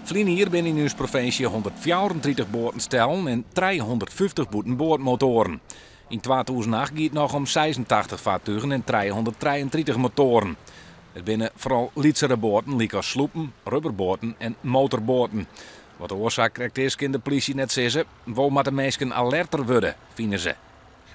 Verleden jaar ben in onze provincie 134 boten stellen en 350 boten boordmotoren. In 2008 gaat het nog om 86 vaartuigen en 333 motoren. Het binnen vooral lietsere boten, like als sloepen, rubberboten en motorboten. Wat de oorzaak krijgt is, kan de politie net zeggen, wel moet de mensen alerter worden, vinden ze.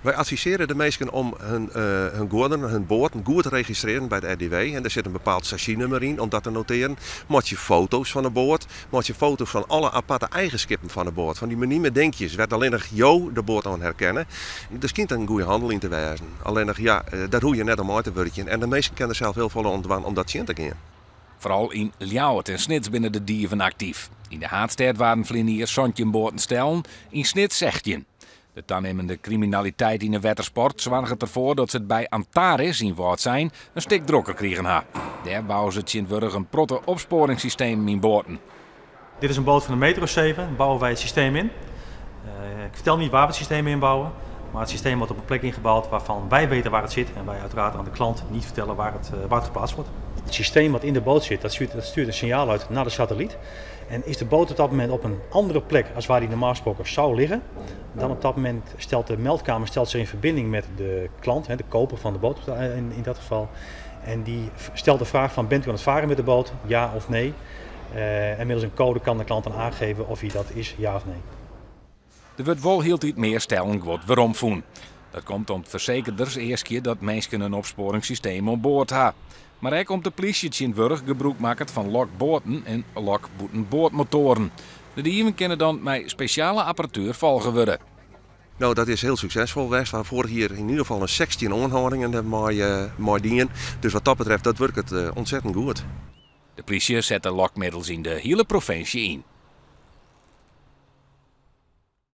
Wij adviseren de mensen om hun boten goed te registreren bij de RDW. En daar zit een bepaald chassisnummer in om dat te noteren. Moet je foto's van de boot, moet je foto's van alle aparte eigenschappen van de boot. Van die manier met denkjes, werd alleen nog jou de boot aan herkennen. Dus kind een goede handeling te wijzen. Alleen nog, ja, daar hoef je net om uit te werken. En de meesten kennen er zelf heel veel om dat zien te gaan. Vooral in Ljouwert en Snits binnen de dieven actief. In de Haatstad waren vliniers Sontje boten stellen, in Snits 16. De toenemende criminaliteit in de watersport zorgt ervoor dat ze het bij Antares in woord zijn een stuk drukker krijgen. Daar bouwen ze tegenwoordig een protte opsporingssysteem in boten. Dit is een boot van de Metro 7, daar bouwen wij het systeem in. Ik vertel niet waar we het systeem inbouwen, maar het systeem wordt op een plek ingebouwd waarvan wij weten waar het zit en wij uiteraard aan de klant niet vertellen waar het geplaatst wordt. Het systeem wat in de boot zit, dat stuurt een signaal uit naar de satelliet. En is de boot op dat moment op een andere plek als waar die normaal gesproken zou liggen, dan op dat moment stelt de meldkamer zich in verbinding met de klant, de koper van de boot in dat geval. En die stelt de vraag van, bent u aan het varen met de boot, ja of nee? En middels een code kan de klant dan aangeven of hij dat is, ja of nee. Er wordt wel heel iets meer stelling wordt waarom voen. Dat komt omdat verzekerders eerst keer dat mensen een opsporingssysteem aan boord hebben. Maar ook komt de politie tegenwoordig gebruik maken van lokboten en lokbotenboordmotoren. De dieven kunnen dan met speciale apparatuur volgen worden. Nou, dat is heel succesvol geweest. We hebben vorig jaar in ieder geval een 16 aanhoudingen met dingen. Dus wat dat betreft, dat werkt het ontzettend goed. De politie zet de lokmiddels in de hele provincie in.